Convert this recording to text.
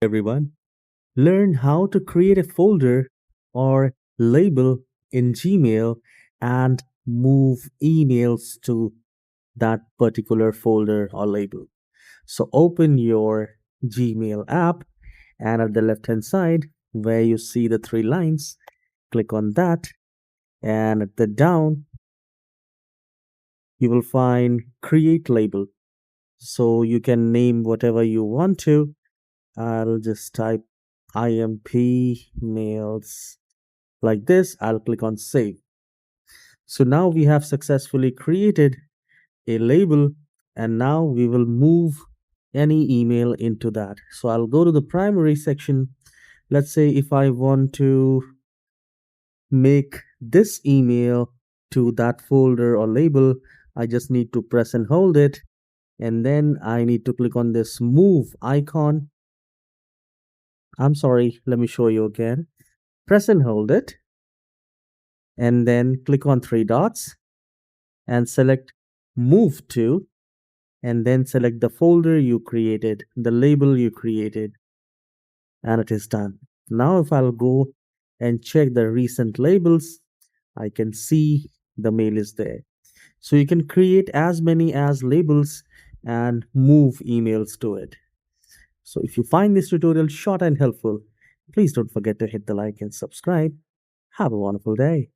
everyone. Learn how to create a folder or label in Gmail and move emails to that particular folder or label. So open your Gmail app and at the left hand side where you see the three lines, click on that and at the down you will find create label. So you can name whatever you want to. I'll just type IMP mails like this. I'll click on save. So now we have successfully created a label and now we will move any email into that. So I'll go to the primary section. Let's say if I want to make this email to that folder or label, I just need to press and hold it. And then I need to click on this move icon. I'm sorry, let me show you again. Press and hold it and then click on three dots and select move to and then select the folder you created, the label you created, and it is done. Now if I'll go and check the recent labels, I can see the mail is there. So you can create as many as labels and move emails to it. So if you find this tutorial short and helpful, please don't forget to hit the like and subscribe. Have a wonderful day.